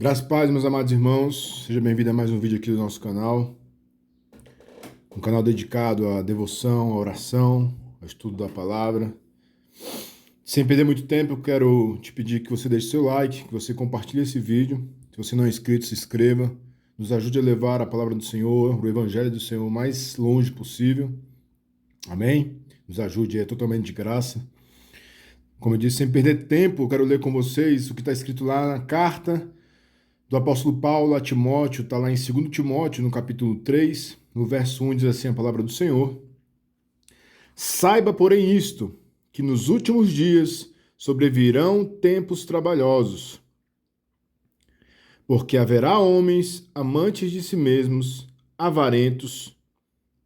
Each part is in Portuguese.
Graças e paz, meus amados irmãos, seja bem-vindo a mais um vídeo aqui do nosso canal, um canal dedicado à devoção, à oração, ao estudo da palavra. Sem perder muito tempo, eu quero te pedir que você deixe seu like, que você compartilhe esse vídeo. Se você não é inscrito, se inscreva, nos ajude a levar a palavra do Senhor, o Evangelho do Senhor, o mais longe possível. Amém? Nos ajude, é totalmente de graça. Como eu disse, sem perder tempo, eu quero ler com vocês o que está escrito lá na carta do apóstolo Paulo a Timóteo, está lá em 2 Timóteo, no capítulo 3, no verso 1, diz assim a palavra do Senhor: Saiba, porém, isto, que nos últimos dias sobrevirão tempos trabalhosos, porque haverá homens amantes de si mesmos, avarentos,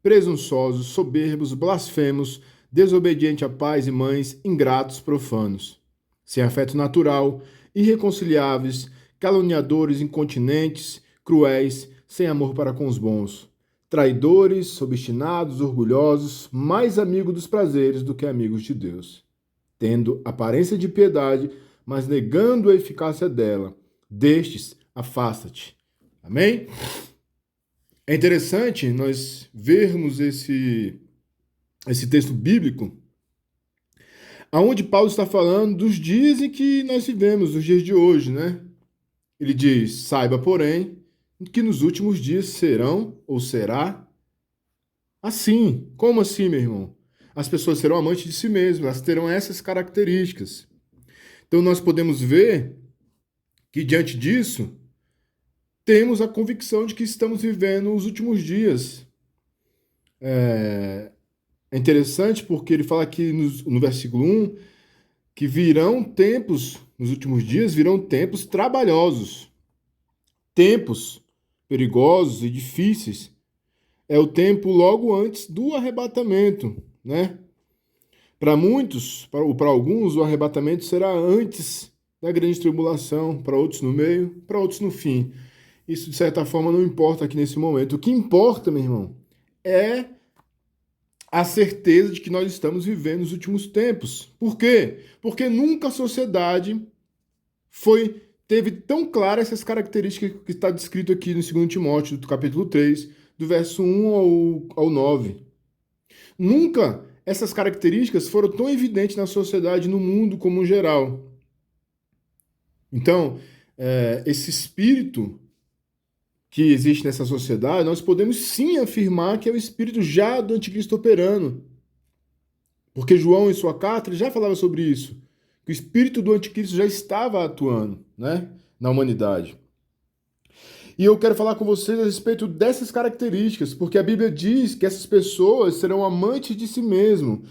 presunçosos, soberbos, blasfemos, desobedientes a pais e mães, ingratos, profanos, sem afeto natural, irreconciliáveis, caluniadores, incontinentes, cruéis, sem amor para com os bons, traidores, obstinados, orgulhosos, mais amigos dos prazeres do que amigos de Deus, tendo aparência de piedade, mas negando a eficácia dela. Destes, afasta-te. Amém? É interessante nós vermos esse texto bíblico, aonde Paulo está falando dos dias em que nós vivemos, os dias de hoje, né? Ele diz: saiba, porém, que nos últimos dias serão ou será assim. Como assim, meu irmão? As pessoas serão amantes de si mesmas, elas terão essas características. Então nós podemos ver que diante disso temos a convicção de que estamos vivendo os últimos dias. É interessante porque ele fala aqui no versículo 1 que virão tempos, nos últimos dias, virão tempos trabalhosos, tempos perigosos e difíceis. É o tempo logo antes do arrebatamento, né? Para muitos, para alguns, o arrebatamento será antes da grande tribulação, para outros no meio, para outros no fim. Isso, de certa forma, não importa aqui nesse momento. O que importa, meu irmão, é a certeza de que nós estamos vivendo os últimos tempos. Por quê? Porque nunca a sociedade teve tão claras essas características que está descrito aqui no 2 Timóteo, do capítulo 3, do verso 1 ao 9. Nunca essas características foram tão evidentes na sociedade, no mundo como um geral. Então, esse espírito que existe nessa sociedade, nós podemos sim afirmar que é o espírito já do anticristo operando. Porque João, em sua carta, ele já falava sobre isso. Que o espírito do anticristo já estava atuando, né, na humanidade. E eu quero falar com vocês a respeito dessas características, porque a Bíblia diz que essas pessoas serão amantes de si mesmo.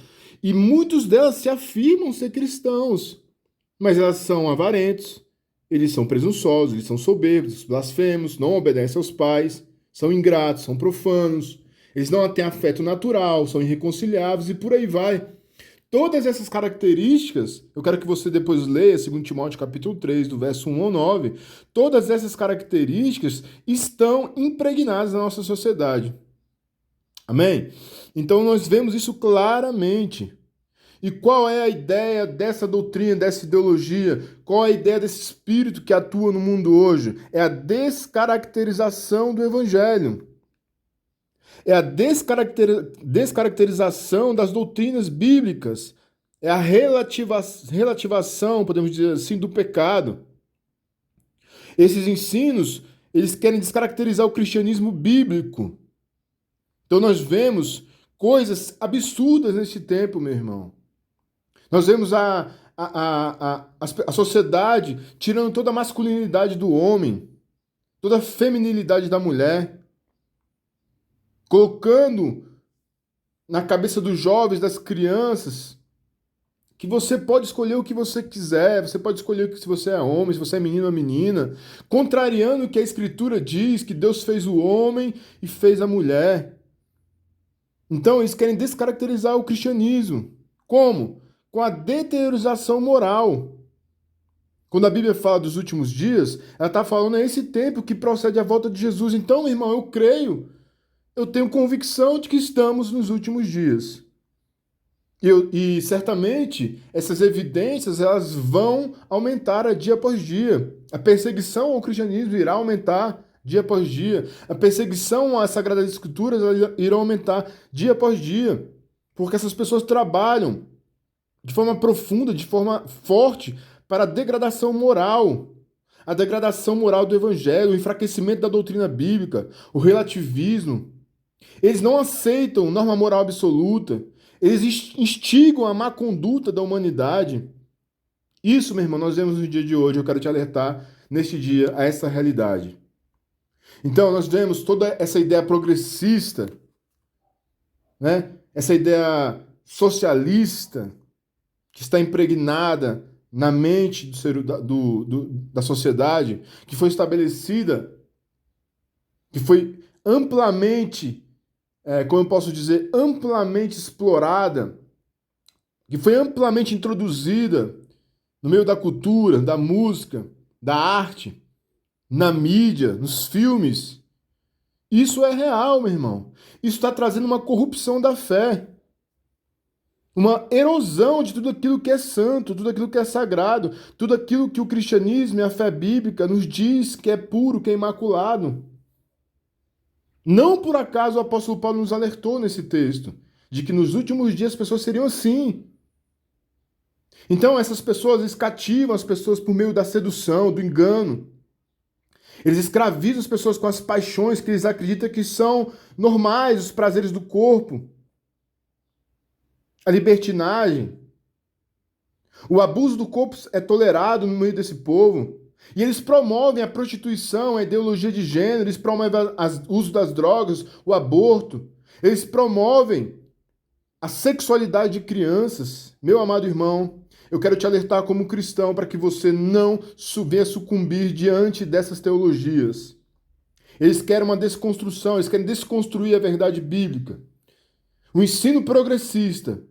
E muitos delas se afirmam ser cristãos, mas elas são avarentos, eles são presunçosos, eles são soberbos, blasfemos, não obedecem aos pais, são ingratos, são profanos, eles não têm afeto natural, são irreconciliáveis e por aí vai. Todas essas características, eu quero que você depois leia 2 Timóteo capítulo 3, do verso 1 ao 9, todas essas características estão impregnadas na nossa sociedade. Amém? Então nós vemos isso claramente. E qual é a ideia dessa doutrina, dessa ideologia? Qual é a ideia desse espírito que atua no mundo hoje? É a descaracterização do evangelho. É a descaracterização das doutrinas bíblicas. É a relativação, podemos dizer assim, do pecado. Esses ensinos, eles querem descaracterizar o cristianismo bíblico. Então nós vemos coisas absurdas nesse tempo, meu irmão. Nós vemos a sociedade tirando toda a masculinidade do homem, toda a feminilidade da mulher, colocando na cabeça dos jovens, das crianças, que você pode escolher o que você quiser, você pode escolher se você é homem, se você é menino ou menina, contrariando o que a Escritura diz, que Deus fez o homem e fez a mulher. Então eles querem descaracterizar o cristianismo. Como? Com a deteriorização moral. Quando a Bíblia fala dos últimos dias, ela está falando esse tempo que procede a volta de Jesus. Então, meu irmão, eu creio, eu tenho convicção de que estamos nos últimos dias. E certamente essas evidências elas vão aumentar a dia após dia. A perseguição ao cristianismo irá aumentar dia após dia. A perseguição às Sagradas Escrituras irá aumentar dia após dia. Porque essas pessoas trabalham de forma profunda, de forma forte, para a degradação moral. A degradação moral do evangelho, o enfraquecimento da doutrina bíblica, o relativismo. Eles não aceitam norma moral absoluta. Eles instigam a má conduta da humanidade. Isso, meu irmão, nós vemos no dia de hoje. Eu quero te alertar neste dia a essa realidade. Então, nós vemos toda essa ideia progressista, né? Essa ideia socialista que está impregnada na mente da sociedade, que foi estabelecida, que foi amplamente, como eu posso dizer, amplamente explorada, que foi amplamente introduzida no meio da cultura, da música, da arte, na mídia, nos filmes. Isso é real, meu irmão. Isso está trazendo uma corrupção da fé. Uma erosão de tudo aquilo que é santo, tudo aquilo que é sagrado, tudo aquilo que o cristianismo e a fé bíblica nos diz que é puro, que é imaculado. Não por acaso o apóstolo Paulo nos alertou nesse texto, de que nos últimos dias as pessoas seriam assim. Então essas pessoas eles cativam as pessoas por meio da sedução, do engano. Eles escravizam as pessoas com as paixões que eles acreditam que são normais, os prazeres do corpo. A libertinagem, o abuso do corpo é tolerado no meio desse povo. E eles promovem a prostituição, a ideologia de gênero, eles promovem o uso das drogas, o aborto. Eles promovem a sexualidade de crianças. Meu amado irmão, eu quero te alertar como cristão para que você não venha sucumbir diante dessas teologias. Eles querem uma desconstrução, eles querem desconstruir a verdade bíblica. O ensino progressista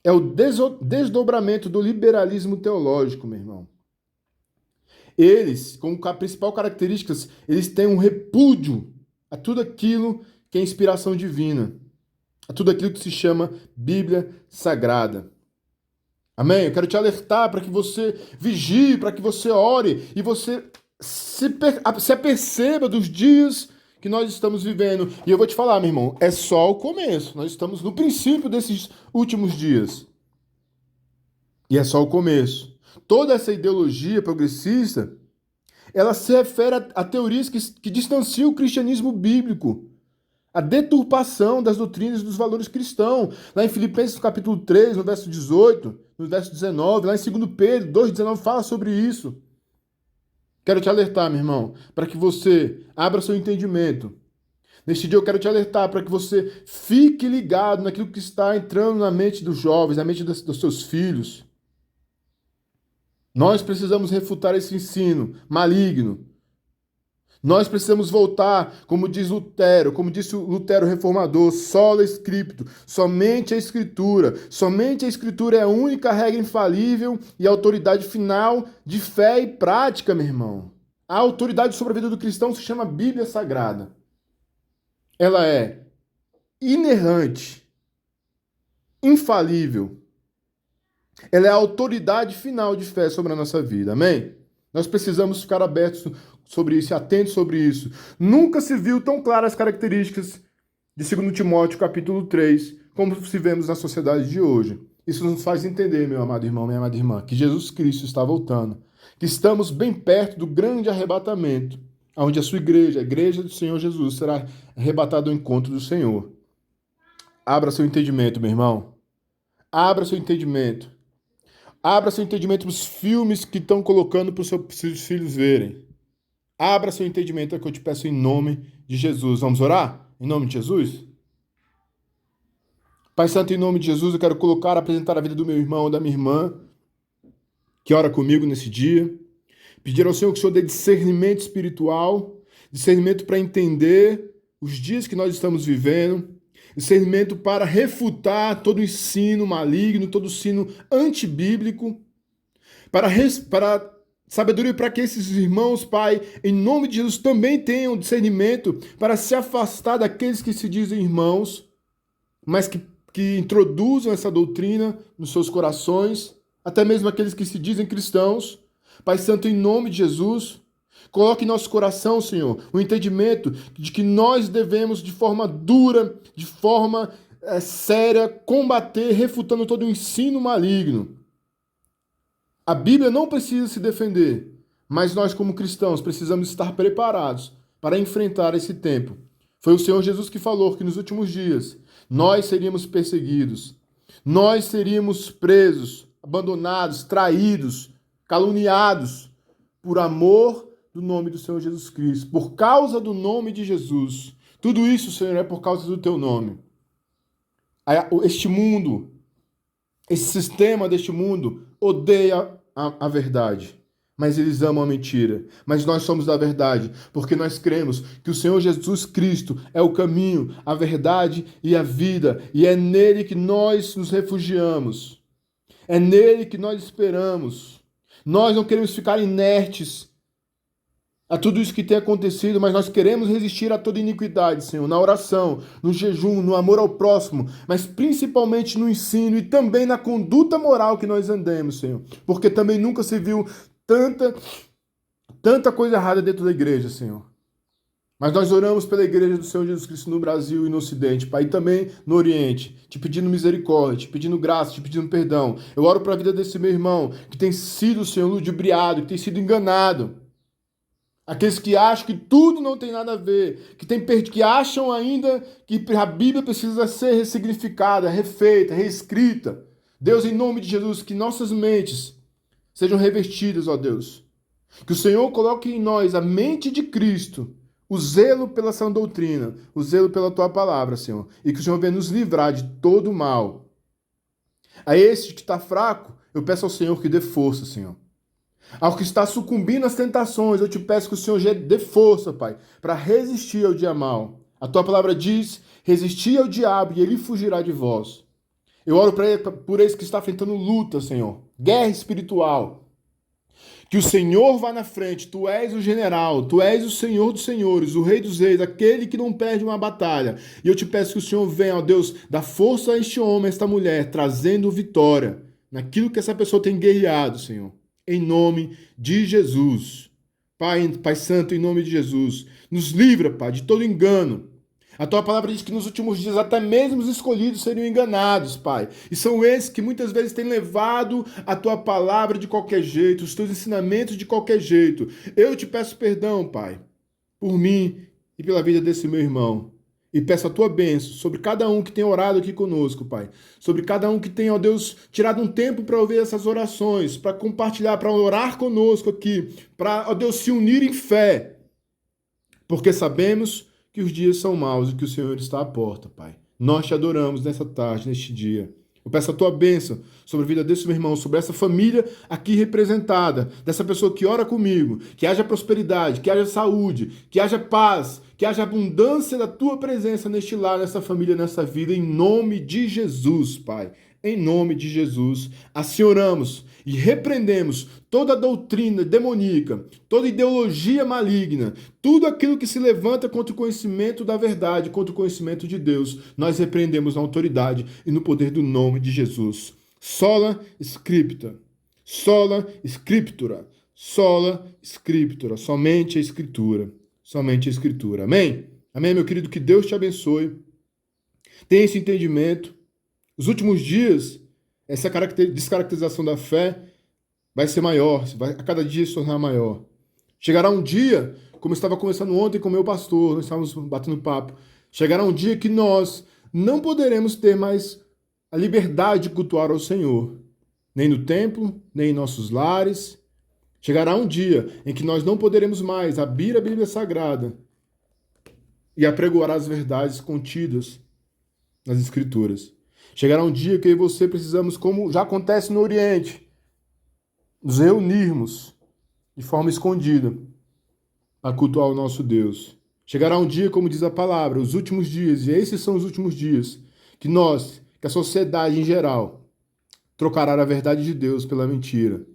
é o desdobramento do liberalismo teológico, meu irmão. Eles, como a principal característica, eles têm um repúdio a tudo aquilo que é inspiração divina, a tudo aquilo que se chama Bíblia Sagrada. Amém? Eu quero te alertar para que você vigie, para que você ore e você se aperceba dos dias que nós estamos vivendo. E eu vou te falar, meu irmão, é só o começo. Nós estamos no princípio desses últimos dias. E é só o começo. Toda essa ideologia progressista, ela se refere a teorias que distanciam o cristianismo bíblico. A deturpação das doutrinas e dos valores cristãos. Lá em Filipenses capítulo 3, no verso 18, no verso 19, lá em 2 Pedro 2,19, fala sobre isso. Quero te alertar, meu irmão, para que você abra seu entendimento. Neste dia eu quero te alertar para que você fique ligado naquilo que está entrando na mente dos jovens, na mente dos seus filhos. Nós precisamos refutar esse ensino maligno. Nós precisamos voltar, como diz Lutero, como disse o Lutero reformador, sola scripto, somente a Escritura é a única regra infalível e a autoridade final de fé e prática, meu irmão. A autoridade sobre a vida do cristão se chama Bíblia Sagrada. Ela é inerrante, infalível. Ela é a autoridade final de fé sobre a nossa vida, amém? Nós precisamos ficar abertos sobre isso, atentos sobre isso. Nunca se viu tão claras as características de 2 Timóteo capítulo 3, como se vemos na sociedade de hoje. Isso nos faz entender, meu amado irmão, minha amada irmã, que Jesus Cristo está voltando, que estamos bem perto do grande arrebatamento, onde a sua igreja, a igreja do Senhor Jesus, será arrebatada ao encontro do Senhor. Abra seu entendimento, meu irmão. Abra seu entendimento. Abra seu entendimento para os filmes que estão colocando para os seus filhos verem. Abra seu entendimento, é o que eu te peço em nome de Jesus. Vamos orar? Em nome de Jesus? Pai Santo, em nome de Jesus, eu quero apresentar a vida do meu irmão, da minha irmã, que ora comigo nesse dia. Pedir ao Senhor que o Senhor dê discernimento espiritual, discernimento para entender os dias que nós estamos vivendo, discernimento para refutar todo ensino maligno, todo ensino antibíblico, para sabedoria para que esses irmãos, Pai, em nome de Jesus, também tenham discernimento para se afastar daqueles que se dizem irmãos, mas que que introduzam essa doutrina nos seus corações, até mesmo aqueles que se dizem cristãos. Pai Santo, em nome de Jesus, coloque em nosso coração, Senhor, o entendimento de que nós devemos, de forma dura, de forma séria, combater, refutando todo o ensino maligno. A Bíblia não precisa se defender, mas nós, como cristãos, precisamos estar preparados para enfrentar esse tempo. Foi o Senhor Jesus que falou que nos últimos dias nós seríamos perseguidos, nós seríamos presos, abandonados, traídos, caluniados, por amor do nome do Senhor Jesus Cristo, por causa do nome de Jesus. Tudo isso, Senhor, é por causa do teu nome. Este mundo, esse sistema deste mundo odeia a verdade, mas eles amam a mentira. Mas nós somos da verdade, porque nós cremos que o Senhor Jesus Cristo é o caminho, a verdade e a vida, e é nele que nós nos refugiamos. É nele que nós esperamos. Nós não queremos ficar inertes a tudo isso que tem acontecido, mas nós queremos resistir a toda iniquidade, Senhor, na oração, no jejum, no amor ao próximo, mas principalmente no ensino e também na conduta moral que nós andemos, Senhor, porque também nunca se viu tanta coisa errada dentro da igreja, Senhor. Mas nós oramos pela igreja do Senhor Jesus Cristo no Brasil e no Ocidente, Pai, e também no Oriente, te pedindo misericórdia, te pedindo graça, te pedindo perdão. Eu oro para a vida desse meu irmão, que tem sido, Senhor, ludibriado, que tem sido enganado. Aqueles que acham que tudo não tem nada a ver, que acham ainda que a Bíblia precisa ser ressignificada, refeita, reescrita. Deus, em nome de Jesus, que nossas mentes sejam revestidas, ó Deus. Que o Senhor coloque em nós a mente de Cristo, o zelo pela sã doutrina, o zelo pela tua palavra, Senhor. E que o Senhor venha nos livrar de todo o mal. A esse que está fraco, eu peço ao Senhor que dê força, Senhor. Ao que está sucumbindo às tentações, eu te peço que o Senhor dê força, Pai, para resistir ao dia mal. A tua palavra diz, resistir ao diabo e ele fugirá de vós. Eu oro por esse que está enfrentando luta, Senhor, guerra espiritual. Que o Senhor vá na frente, tu és o general, tu és o Senhor dos senhores, o Rei dos reis, aquele que não perde uma batalha. E eu te peço que o Senhor venha, ó Deus, dar força a este homem, a esta mulher, trazendo vitória naquilo que essa pessoa tem guerreado, Senhor. Em nome de Jesus. Pai Santo, em nome de Jesus, nos livra, Pai, de todo engano. A tua palavra diz que nos últimos dias até mesmo os escolhidos seriam enganados, Pai. E são esses que muitas vezes têm levado a tua palavra de qualquer jeito, os teus ensinamentos de qualquer jeito. Eu te peço perdão, Pai, por mim e pela vida desse meu irmão. E peço a tua bênção sobre cada um que tem orado aqui conosco, Pai. Sobre cada um que tem, ó Deus, tirado um tempo para ouvir essas orações, para compartilhar, para orar conosco aqui, para, ó Deus, se unir em fé. Porque sabemos que os dias são maus e que o Senhor está à porta, Pai. Nós te adoramos nessa tarde, neste dia. Eu peço a tua bênção sobre a vida desse meu irmão, sobre essa família aqui representada, dessa pessoa que ora comigo, que haja prosperidade, que haja saúde, que haja paz, que haja abundância da tua presença neste lar, nessa família, nessa vida, em nome de Jesus, Pai. Em nome de Jesus, assim oramos e repreendemos toda doutrina demoníaca, toda ideologia maligna, tudo aquilo que se levanta contra o conhecimento da verdade, contra o conhecimento de Deus, nós repreendemos na autoridade e no poder do nome de Jesus. Sola Scriptura, sola Scriptura, sola Scriptura, somente a Escritura, somente a Escritura. Amém? Amém, meu querido, que Deus te abençoe. Tenha esse entendimento. Os últimos dias, essa descaracterização da fé vai ser maior, vai a cada dia se tornar maior. Chegará um dia, como eu estava conversando ontem com o meu pastor, nós estávamos batendo papo, chegará um dia que nós não poderemos ter mais a liberdade de cultuar ao Senhor, nem no templo, nem em nossos lares. Chegará um dia em que nós não poderemos mais abrir a Bíblia Sagrada e apregoar as verdades contidas nas Escrituras. Chegará um dia que eu e você precisamos, como já acontece no Oriente, nos reunirmos de forma escondida a cultuar o nosso Deus. Chegará um dia, como diz a palavra, os últimos dias, e esses são os últimos dias, que a sociedade em geral, trocará a verdade de Deus pela mentira.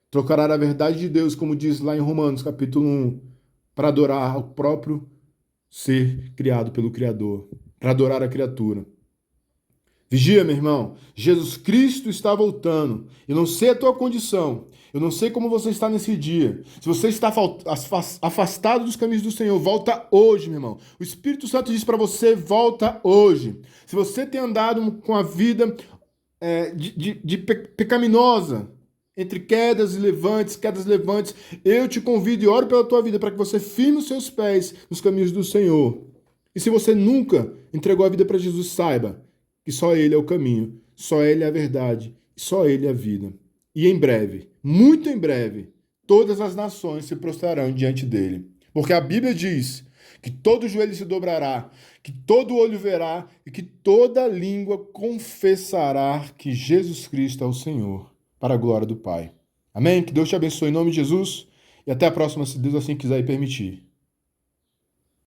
Trocará a verdade de Deus, como diz lá em Romanos, capítulo 1, para adorar o próprio ser criado pelo Criador, para adorar a criatura. Vigia, meu irmão. Jesus Cristo está voltando. Eu não sei a tua condição. Eu não sei como você está nesse dia. Se você está afastado dos caminhos do Senhor, volta hoje, meu irmão. O Espírito Santo diz para você, volta hoje. Se você tem andado com a vida pecaminosa, entre quedas e levantes, eu te convido e oro pela tua vida para que você firme os seus pés nos caminhos do Senhor. E se você nunca entregou a vida para Jesus, saiba que só Ele é o caminho, só Ele é a verdade, só Ele é a vida. E em breve, muito em breve, todas as nações se prostrarão diante dele. Porque a Bíblia diz que todo joelho se dobrará, que todo olho verá e que toda língua confessará que Jesus Cristo é o Senhor, para a glória do Pai. Amém? Que Deus te abençoe em nome de Jesus e até a próxima, se Deus assim quiser e permitir.